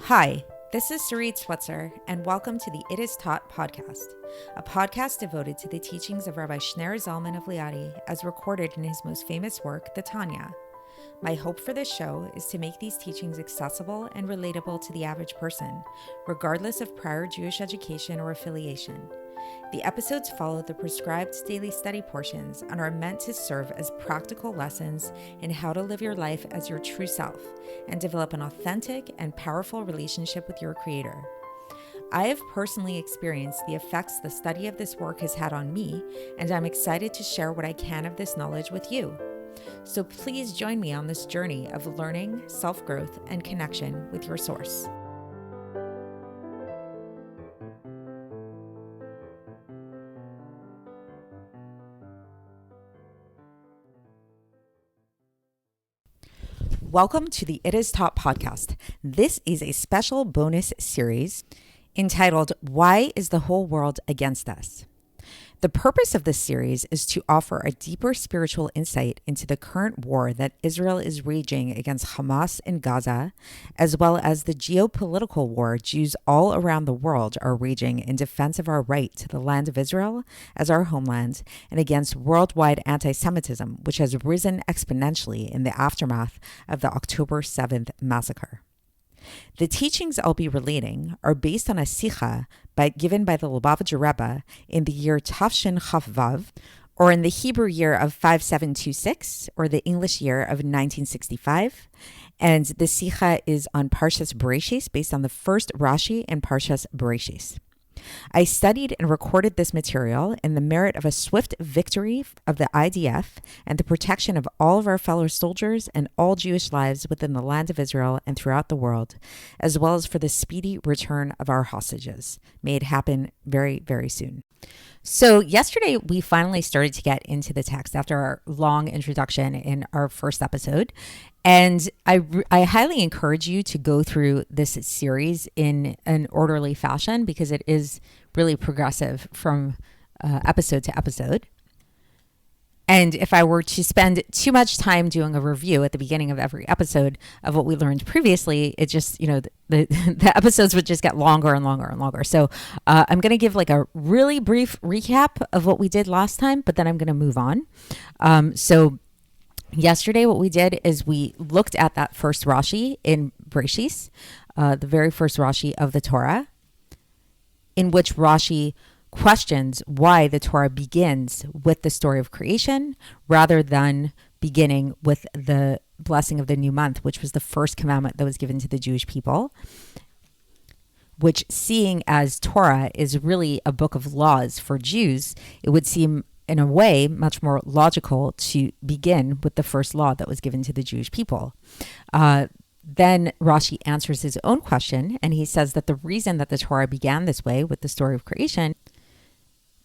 Hi, this is Sarit Switzer, and welcome to the It Is Taught podcast, a podcast devoted to the teachings of Rabbi Shner Zalman of Liadi as recorded in his most famous work, the Tanya. My hope for this show is to make these teachings accessible and relatable to the average person, regardless of prior Jewish education or affiliation. The episodes follow the prescribed daily study portions and are meant to serve as practical lessons in how to live your life as your true self and develop an authentic and powerful relationship with your Creator. I have personally experienced the effects the study of this work has had on me, and I'm excited to share what I can of this knowledge with you. So please join me on this journey of learning, self-growth, and connection with your source. Welcome to the It Is Taught podcast. This is a special bonus series entitled, Why is the Whole World Against Us? The purpose of this series is to offer a deeper spiritual insight into the current war that Israel is waging against Hamas in Gaza, as well as the geopolitical war Jews all around the world are waging in defense of our right to the land of Israel as our homeland and against worldwide anti-Semitism, which has risen exponentially in the aftermath of the October 7th massacre. The teachings I'll be relating are based on a Sicha given by the Lubavitcher Rebbe in the year Tafshin Chaf Vav, or in the Hebrew year of 5726, or the English year of 1965. And the Sicha is on Parshas Breishis, based on the first Rashi in Parshas Breishis. I studied and recorded this material in the merit of a swift victory of the IDF and the protection of all of our fellow soldiers and all Jewish lives within the land of Israel and throughout the world, as well as for the speedy return of our hostages. May it happen very, very soon. So yesterday, we finally started to get into the text after our long introduction in our first episode. And I highly encourage you to go through this series in an orderly fashion because it is really progressive from episode to episode. And if I were to spend too much time doing a review at the beginning of every episode of what we learned previously, it just, the episodes would just get longer and longer and longer. So I'm going to give like a really brief recap of what we did last time, but then I'm going to move on. So yesterday, what we did is we looked at that first Rashi in Breishis, the very first Rashi of the Torah, in which Rashi questions why the Torah begins with the story of creation rather than beginning with the blessing of the new month, which was the first commandment that was given to the Jewish people, which, seeing as Torah is really a book of laws for Jews, it would seem in a way much more logical to begin with the first law that was given to the Jewish people. Then Rashi answers his own question, and he says that the reason that the Torah began this way with the story of creation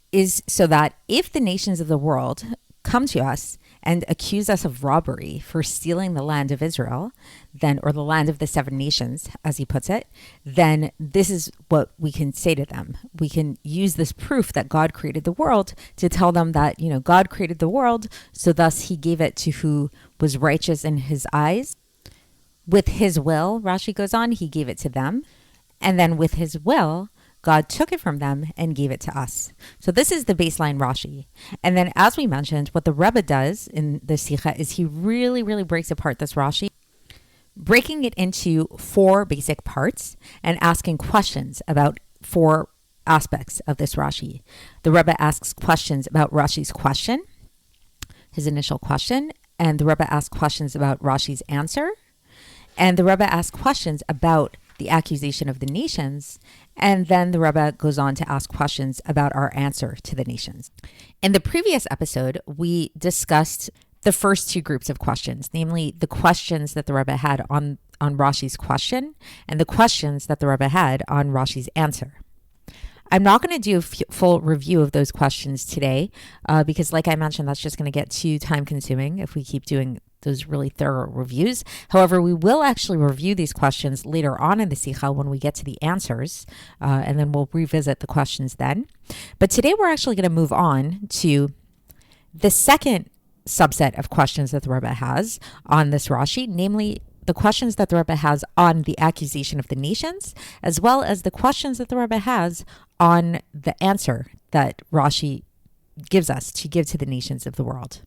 is so that if the nations of the world come to us and accuse us of robbery for stealing the land of Israel, then, or the land of the seven nations, as he puts it, then this is what we can say to them. We can use this proof that God created the world to tell them that, God created the world, so thus he gave it to who was righteous in his eyes. With his will, Rashi goes on, he gave it to them. And then with his will, God took it from them and gave it to us. So this is the baseline Rashi. And then, as we mentioned, what the Rebbe does in the Sicha is he really, really breaks apart this Rashi, breaking it into four basic parts and asking questions about four aspects of this Rashi. The Rebbe asks questions about Rashi's question, his initial question, and the Rebbe asks questions about Rashi's answer, and the Rebbe asks questions about the accusation of the nations, and then the Rebbe goes on to ask questions about our answer to the nations. In the previous episode, we discussed the first two groups of questions, namely the questions that the Rebbe had on Rashi's question and the questions that the Rebbe had on Rashi's answer. I'm not going to do a full review of those questions today because, like I mentioned, that's just going to get too time consuming if we keep doing those really thorough reviews. However, we will actually review these questions later on in the Sicha when we get to the answers, and then we'll revisit the questions then. But today we're actually going to move on to the second subset of questions that the Rebbe has on this Rashi, namely the questions that the Rebbe has on the accusation of the nations, as well as the questions that the Rebbe has on the answer that Rashi gives us to give to the nations of the world.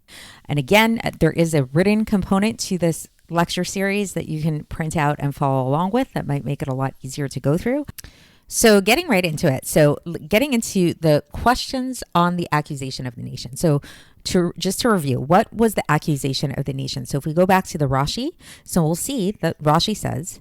And again, there is a written component to this lecture series that you can print out and follow along with that might make it a lot easier to go through. So getting right into it. So getting into the questions on the accusation of the nation. So just to review, what was the accusation of the nation? So if we go back to the Rashi, so we'll see that Rashi says,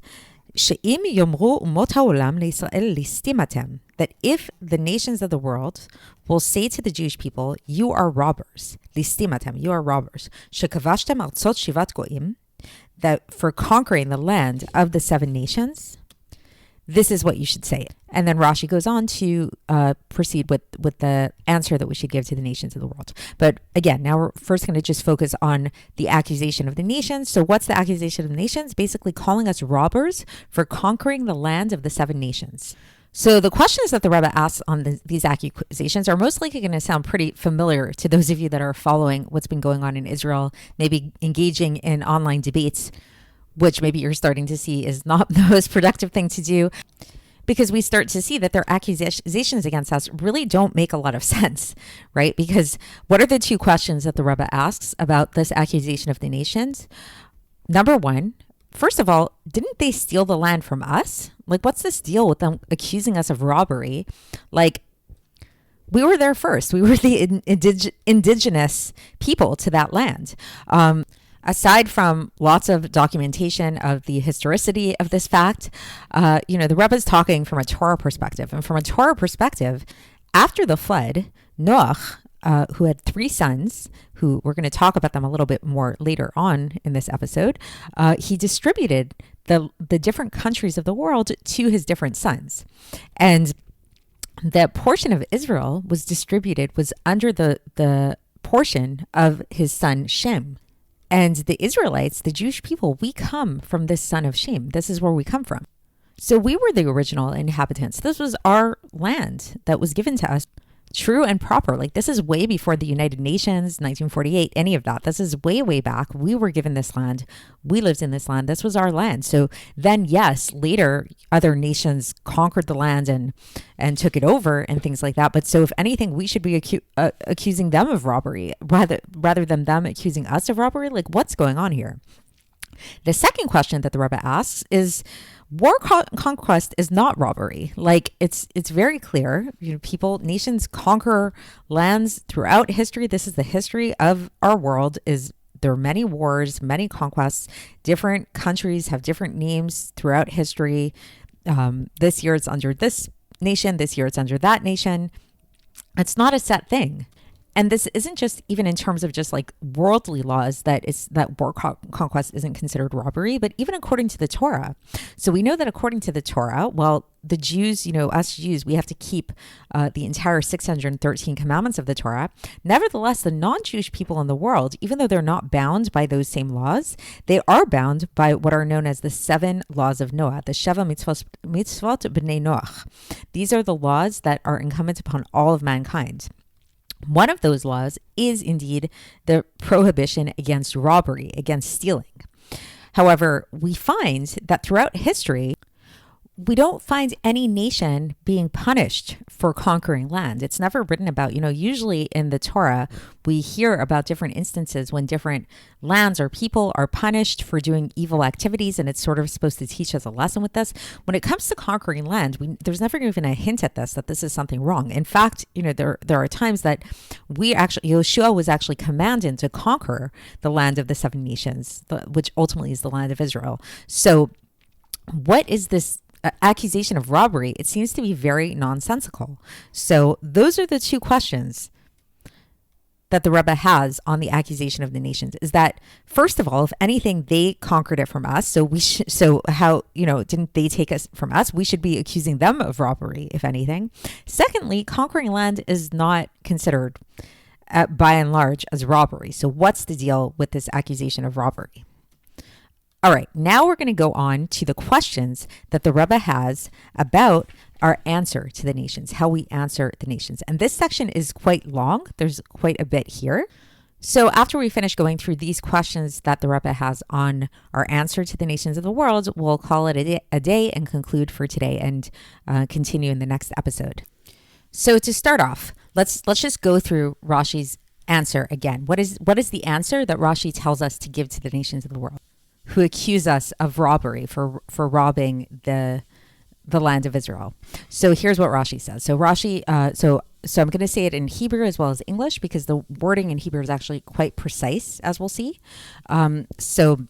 שאם יאמרו אומות העולם לישראל ליסטים אתם, that if the nations of the world will say to the Jewish people, you are robbers, ליסטים אתם, you are robbers, שכבשתם ארצות שבעת גויים, that for conquering the land of the seven nations, this is what you should say. And then Rashi goes on to proceed with the answer that we should give to the nations of the world. But again, now we're first going to just focus on the accusation of the nations. So what's the accusation of the nations? Basically calling us robbers for conquering the land of the seven nations. So the questions that the Rebbe asks on these accusations are most likely going to sound pretty familiar to those of you that are following what's been going on in Israel, maybe engaging in online debates, which maybe you're starting to see is not the most productive thing to do, because we start to see that their accusations against us really don't make a lot of sense, right? Because what are the two questions that the Rebbe asks about this accusation of the nations? Number one, first of all, didn't they steal the land from us? Like, what's this deal with them accusing us of robbery? Like, we were there first. We were the indigenous people to that land. Aside from lots of documentation of the historicity of this fact, the Rebbe is talking from a Torah perspective. And from a Torah perspective, after the flood, Noach, who had three sons, who we're going to talk about them a little bit more later on in this episode, he distributed the different countries of the world to his different sons. And the portion of Israel was under the portion of his son Shem. And the Israelites, the Jewish people, we come from this son of Shem. This is where we come from. So we were the original inhabitants. This was our land that was given to us, true and proper. Like, this is way before the United Nations, 1948, any of that. This is way, way back. We were given this land. We lived in this land. This was our land. So then, yes, later, other nations conquered the land and took it over and things like that. But so if anything, we should be accusing them of robbery rather than them accusing us of robbery. Like, what's going on here? The second question that the Rebbe asks is, conquest is not robbery. Like, it's very clear. Nations conquer lands throughout history. This is the history of our world. There are many wars, many conquests. Different countries have different names throughout history. This year it's under this nation. This year it's under that nation. It's not a set thing. And this isn't just even in terms of just like worldly laws that war conquest isn't considered robbery, but even according to the Torah. So we know that according to the Torah, well, the Jews, us Jews, we have to keep the entire 613 commandments of the Torah. Nevertheless, the non-Jewish people in the world, even though they're not bound by those same laws, they are bound by what are known as the 7 laws of Noah, the Sheva mitzvot b'nei Noach. These are the laws that are incumbent upon all of mankind. One of those laws is indeed the prohibition against robbery, against stealing. However, we find that throughout history, we don't find any nation being punished for conquering land. It's never written about. Usually in the Torah, we hear about different instances when different lands or people are punished for doing evil activities, and it's sort of supposed to teach us a lesson with this. When it comes to conquering land, there's never even a hint at this, that this is something wrong. In fact, there are times that Yeshua was actually commanded to conquer the land of the 7 nations, which ultimately is the land of Israel. So what is this accusation of robbery? It seems to be very nonsensical. So those are the two questions that the Rebbe has on the accusation of the nations. Is that, first of all, if anything, they conquered it from us. So how, didn't they take us from us? We should be accusing them of robbery, if anything. Secondly, conquering land is not considered by and large as robbery. So what's the deal with this accusation of robbery? All right, now we're going to go on to the questions that the Rebbe has about our answer to the nations, how we answer the nations. And this section is quite long. There's quite a bit here. So after we finish going through these questions that the Rebbe has on our answer to the nations of the world, we'll call it a day and conclude for today and continue in the next episode. So to start off, let's just go through Rashi's answer again. What is the answer that Rashi tells us to give to the nations of the world who accuse us of robbery for robbing the land of Israel? So here's what Rashi says. So Rashi, so I'm going to say it in Hebrew as well as English because the wording in Hebrew is actually quite precise, as we'll see. So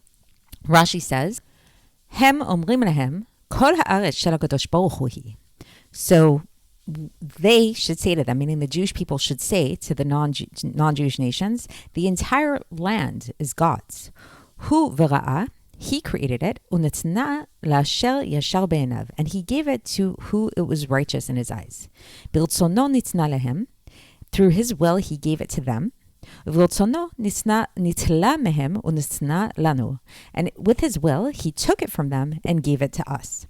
Rashi says, "Hem omrim lahem kol haaretz shel HaKadosh Baruch Hu hi." So they should say to them, meaning the Jewish people should say to the non-Jewish nations, the entire land is God's. Hu v'ra'ah, he created it, u'netna la'asher yashar be'enav, and he gave it to who it was righteous in his eyes. B'rtzono nitna lehem, through his will he gave it to them. V'rtzono nitla mehem u'nitna lanu, and with his will he took it from them and gave it to us.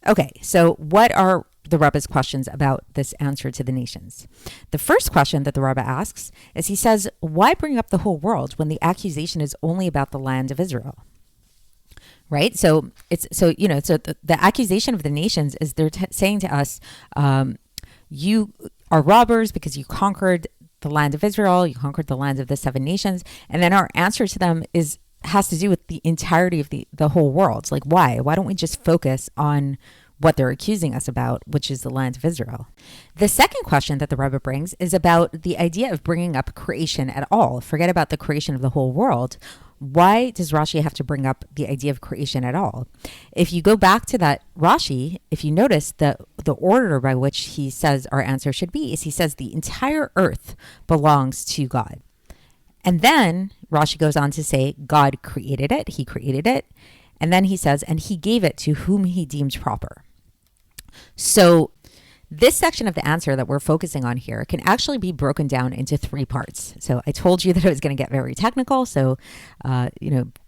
Okay, so what are the Rebbe's questions about this answer to the nations? The first question that the Rebbe asks is, he says, why bring up the whole world when the accusation is only about the land of Israel? Right? So the accusation of the nations is they're saying to us, you are robbers because you conquered the land of Israel, you conquered the land of the 7 nations. And then our answer to them has to do with the entirety of the whole world. It's like, why? Why don't we just focus on what they're accusing us about, which is the land of Israel? The second question that the Rebbe brings is about the idea of bringing up creation at all. Forget about the creation of the whole world. Why does Rashi have to bring up the idea of creation at all? If you go back to that Rashi, if you notice the order by which he says our answer should be, is he says the entire earth belongs to God. And then Rashi goes on to say, God created it, he created it. And then he says, and he gave it to whom he deemed proper. So this section of the answer that we're focusing on here can actually be broken down into 3 parts. So I told you that it was going to get very technical. So,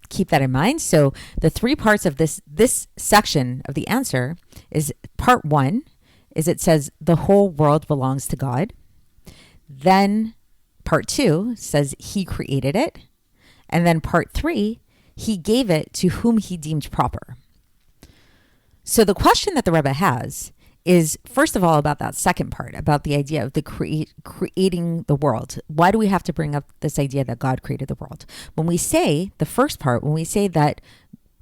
keep that in mind. So the 3 parts of this section of the answer is part 1 is it says the whole world belongs to God. Then part 2 says he created it. And then part 3, he gave it to whom he deemed proper. So the question that the Rebbe has is, first of all, about that second part, about the idea of the creating the world. Why do we have to bring up this idea that God created the world? When we say the first part, when we say that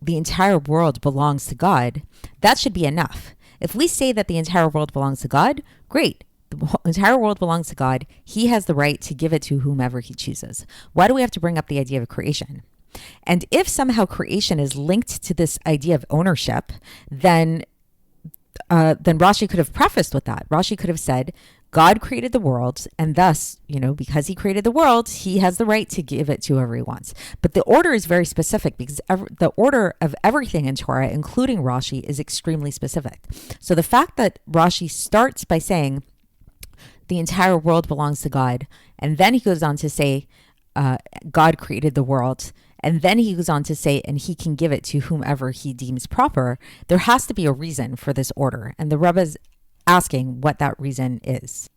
the entire world belongs to God, that should be enough. If we say that the entire world belongs to God, great. The entire world belongs to God. He has the right to give it to whomever he chooses. Why do we have to bring up the idea of creation? And if somehow creation is linked to this idea of ownership, then Rashi could have prefaced with that. Rashi could have said, God created the world, and thus, because he created the world, he has the right to give it to whoever he wants. But the order is very specific because the order of everything in Torah, including Rashi, is extremely specific. So the fact that Rashi starts by saying the entire world belongs to God, and then he goes on to say, God created the world, and then he goes on to say, and he can give it to whomever he deems proper, there has to be a reason for this order. And the Rebbe is asking what that reason is.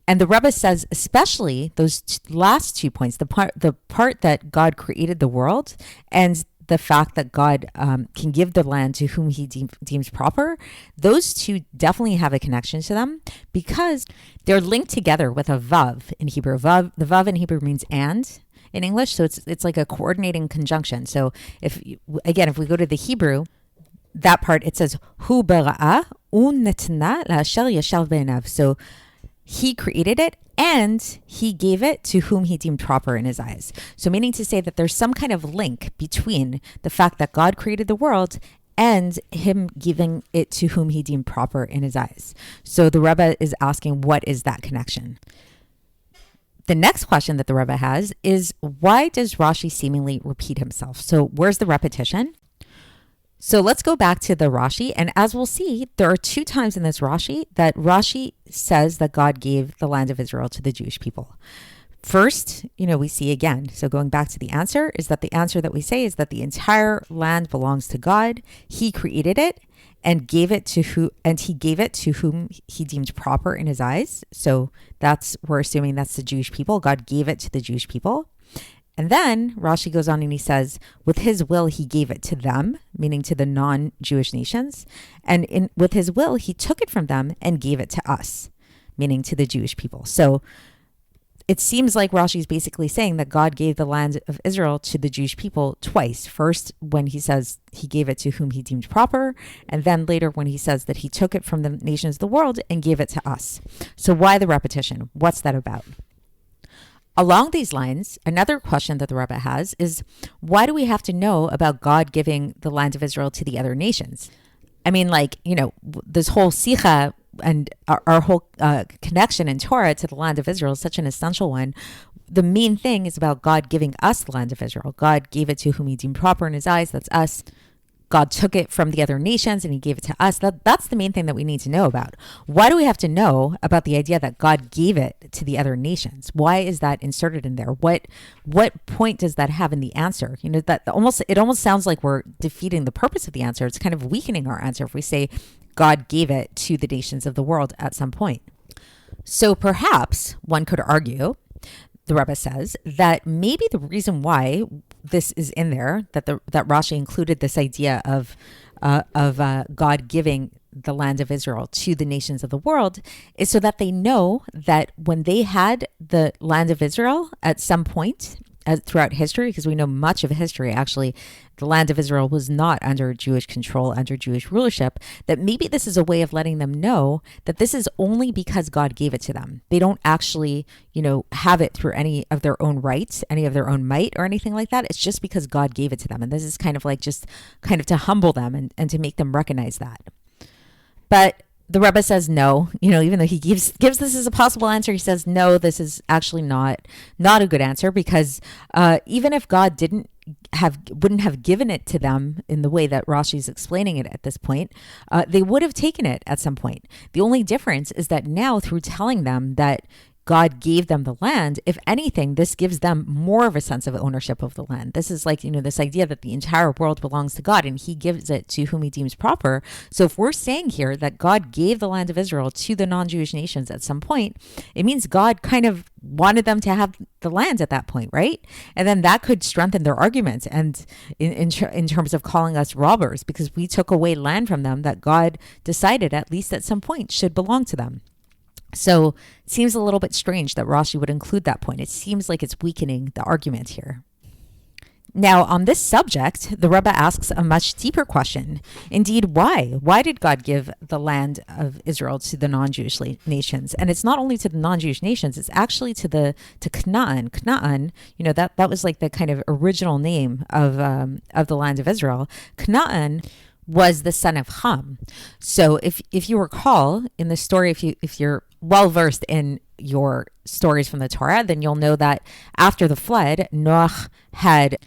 And the Rebbe says, especially those last 2 points, the part that God created the world and the fact that God can give the land to whom he deems proper, those 2 definitely have a connection to them because they're linked together with a vav in Hebrew. The vav in Hebrew means and in English, so it's like a coordinating conjunction. So if we go to the Hebrew, that part, it says hu bera'ah u'netna la'asher yashar be'enav. So he created it and he gave it to whom he deemed proper in his eyes. So meaning to say that there's some kind of link between the fact that God created the world and him giving it to whom he deemed proper in his eyes. So the Rebbe is asking, what is that connection? The next question that the Rebbe has is, why does Rashi seemingly repeat himself? So where's the repetition? So let's go back to the Rashi. And as we'll see, there are 2 times in this Rashi that Rashi says that God gave the land of Israel to the Jewish people. First, we see again, so going back to the answer, is that the answer that we say is that the entire land belongs to God. He created it. and he gave it to whom he deemed proper in his eyes. So we're assuming that's the Jewish people. God gave it to the Jewish people. And then Rashi goes on and he says, with his will, he gave it to them, meaning to the non-Jewish nations. And with his will, he took it from them and gave it to us, meaning to the Jewish people. So it seems like Rashi is basically saying that God gave the land of Israel to the Jewish people twice. First, when he says he gave it to whom he deemed proper, and then later when he says that he took it from the nations of the world and gave it to us. So why the repetition? What's that about? Along these lines, another question that the Rebbe has is, why do we have to know about God giving the land of Israel to the other nations? I mean, this whole Sicha and our whole connection in Torah to the land of Israel is such an essential one. The main thing is about God giving us the land of Israel. God gave it to whom he deemed proper in his eyes. That's us. God took it from the other nations and he gave it to us. That's the main thing that we need to know about. Why do we have to know about the idea that God gave it to the other nations? Why is that inserted in there? What point does that have in the answer? It almost sounds like we're defeating the purpose of the answer. It's kind of weakening our answer if we say God gave it to the nations of the world at some point. So perhaps one could argue, the Rebbe says, that maybe the reason why this is in there, that Rashi included this idea of God giving the land of Israel to the nations of the world, is so that they know that when they had the land of Israel at some point throughout history, because we know much of history, actually, the land of Israel was not under Jewish control, under Jewish rulership, that maybe this is a way of letting them know that this is only because God gave it to them. They don't actually, have it through any of their own rights, any of their own might or anything like that. It's just because God gave it to them. And this is kind of to humble them and to make them recognize that. But the Rebbe says no, even though he gives this as a possible answer, he says, no, this is actually not a good answer, because even if God wouldn't have given it to them in the way that Rashi is explaining it at this point, they would have taken it at some point. The only difference is that now, through telling them that God gave them the land, if anything, this gives them more of a sense of ownership of the land. This is this idea that the entire world belongs to God and he gives it to whom he deems proper. So if we're saying here that God gave the land of Israel to the non-Jewish nations at some point, it means God kind of wanted them to have the land at that point, right? And then that could strengthen their argument and in terms of calling us robbers, because we took away land from them that God decided at least at some point should belong to them. So it seems a little bit strange that Rashi would include that point. It seems like it's weakening the argument here. Now, on this subject, the Rebbe asks a much deeper question. Indeed, why? Why did God give the land of Israel to the non-Jewish nations? And it's not only to the non-Jewish nations, it's actually to Canaan. Canaan, that was like the kind of original name of the land of Israel. Canaan was the son of Ham. So if you recall in the story, if you're well versed in your stories from the Torah, then you'll know that after the flood, Noach had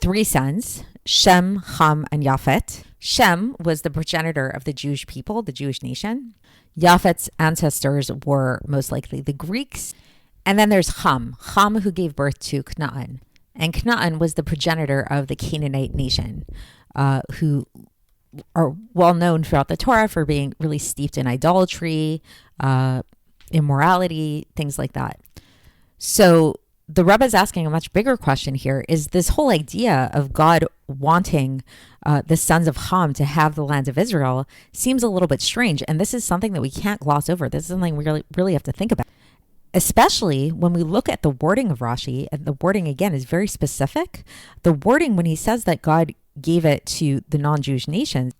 3 sons, Shem, Ham, and Yafet. Shem was the progenitor of the Jewish people, the Jewish nation. Yafet's ancestors were most likely the Greeks. And then there's Ham who gave birth to Canaan. And Canaan was the progenitor of the Canaanite nation, who are well known throughout the Torah for being really steeped in idolatry, immorality, things like that. So the Rebbe is asking a much bigger question here, is this whole idea of God wanting the sons of Ham to have the land of Israel seems a little bit strange. And this is something that we can't gloss over. This is something we really have to think about, especially when we look at the wording of Rashi. And the wording, again, is very specific. The wording, when he says that God gave it to the non-Jewish nations,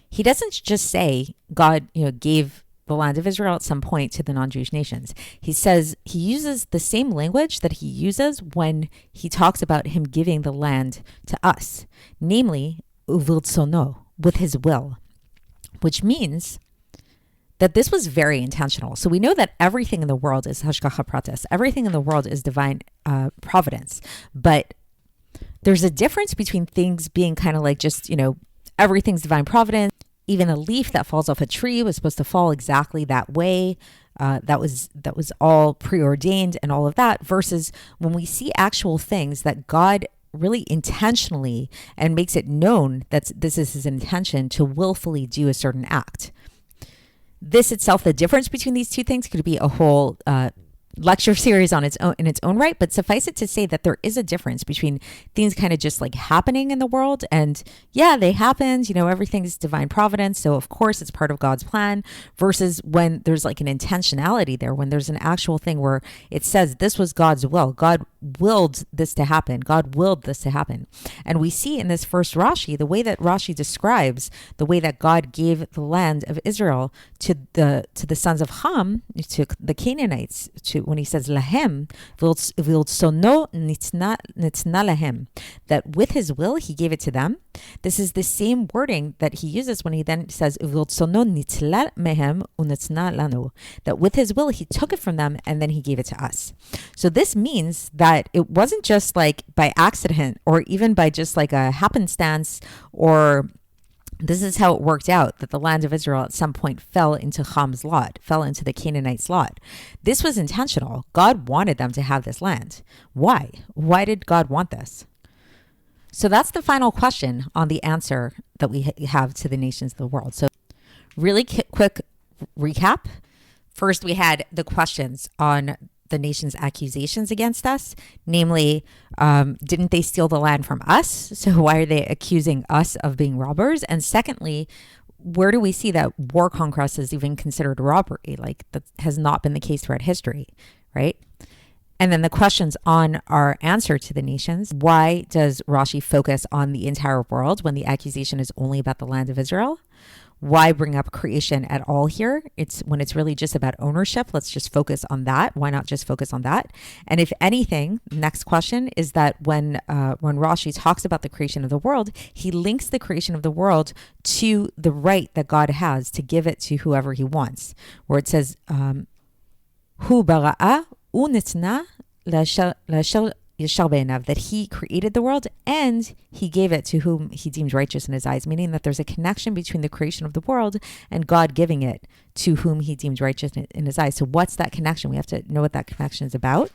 he doesn't just say God, gave the land of Israel at some point to the non-Jewish nations. He says he uses the same language that he uses when he talks about him giving the land to us, namely, uviltsono, with his will, which means that this was very intentional. So we know that everything in the world is hashgacha pratis. Everything in the world is divine providence. But there's a difference between things being kind of like just, everything's divine providence. Even a leaf that falls off a tree was supposed to fall exactly that way. That was all preordained and all of that, versus when we see actual things that God really intentionally and makes it known that this is his intention to willfully do a certain act. This itself, the difference between these two things, could be a whole lecture series on its own in its own right, but suffice it to say that there is a difference between things kind of just like happening in the world, and yeah, they happened, everything's divine providence, so of course it's part of God's plan, versus when there's like an intentionality there, when there's an actual thing where it says this was God's will. God willed this to happen. God willed this to happen. And we see in this first Rashi, the way that Rashi describes the way that God gave the land of Israel to the sons of Ham, to the Canaanites, when he says lahem, v'iltzono nitna lahem, that with his will he gave it to them. This is the same wording that he uses when he then says v'iltzono nitla mehem unitna lanu, that with his will he took it from them and then he gave it to us. So this means that it wasn't just like by accident or even by just like a happenstance, or this is how it worked out that the land of Israel at some point fell into Ham's lot, fell into the Canaanites' lot. This was intentional. God wanted them to have this land. Why? Why did God want this? So that's the final question on the answer that we have to the nations of the world. So really quick recap. First, we had the questions on the nation's accusations against us, namely, didn't they steal the land from us? So why are they accusing us of being robbers? And secondly, where do we see that war conquest is even considered robbery? Like that has not been the case throughout history, right? And then the questions on our answer to the nations. Why does Rashi focus on the entire world when the accusation is only about the land of Israel? Why bring up creation at all here? It's when it's really just about ownership. Let's just focus on that. Why not just focus on that? And if anything, next question is that when Rashi talks about the creation of the world, he links the creation of the world to the right that God has to give it to whoever he wants, where it says, Hu bara'a unitna lashel that he created the world and he gave it to whom he deemed righteous in his eyes, meaning that there's a connection between the creation of the world and God giving it to whom he deemed righteous in his eyes. So what's that connection? We have to know what that connection is about.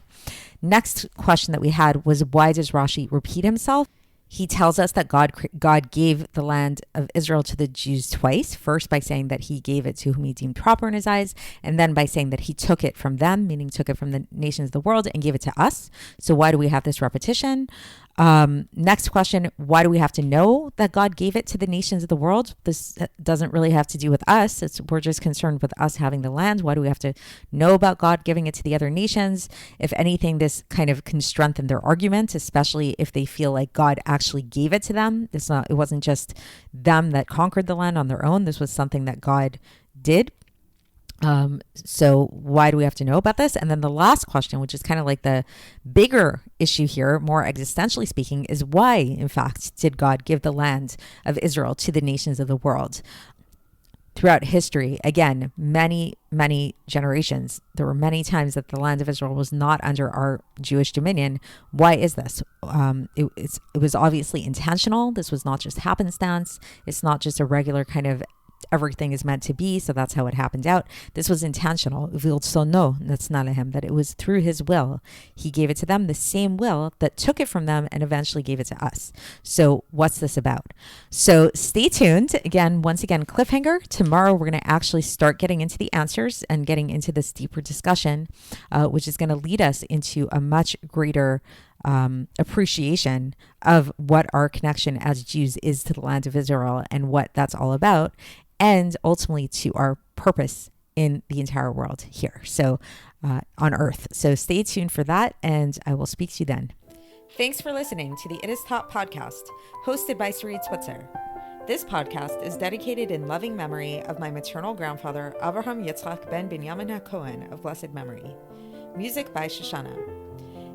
Next question that we had was, why does Rashi repeat himself? He tells us that God gave the land of Israel to the Jews twice, first by saying that he gave it to whom he deemed proper in his eyes, and then by saying that he took it from them, meaning took it from the nations of the world and gave it to us. So why do we have this repetition? Next question, why do we have to know that God gave it to the nations of the world? This doesn't really have to do with us. We're just concerned with us having the land. Why do we have to know about God giving it to the other nations? If anything, this kind of can strengthen their argument, especially if they feel like God actually gave it to them. It wasn't just them that conquered the land on their own. This was something that God did. So why do we have to know about this? And then the last question, which is kind of like the bigger issue here, more existentially speaking, is why, in fact, did God give the land of Israel to the nations of the world? Throughout history, again, many, many generations, there were many times that the land of Israel was not under our Jewish dominion. Why is this? It was obviously intentional. This was not just happenstance. It's not just a regular kind of everything is meant to be, so that's how it happened out. This was intentional. That it was through his will. He gave it to them, the same will that took it from them and eventually gave it to us. So what's this about? So stay tuned. Once again, cliffhanger. Tomorrow we're going to actually start getting into the answers and getting into this deeper discussion, which is going to lead us into a much greater appreciation of what our connection as Jews is to the land of Israel and what that's all about, and ultimately to our purpose in the entire world here, so on earth. So stay tuned for that, and I will speak to you then. Thanks for listening to the It Is Taught podcast, hosted by Sarit Switzer. This podcast is dedicated in loving memory of my maternal grandfather, Avraham Yitzchak ben Binyamin HaKohen of blessed memory. Music by Shoshana.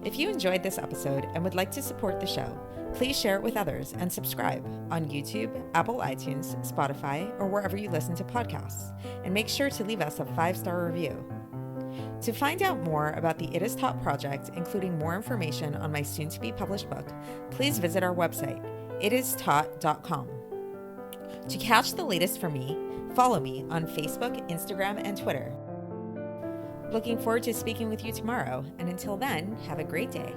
If you enjoyed this episode and would like to support the show, please share it with others and subscribe on YouTube, Apple iTunes, Spotify, or wherever you listen to podcasts. And make sure to leave us a 5-star review. To find out more about the It Is Taught project, including more information on my soon-to-be published book, please visit our website, itistaught.com. To catch the latest from me, follow me on Facebook, Instagram, and Twitter. Looking forward to speaking with you tomorrow, and until then, have a great day.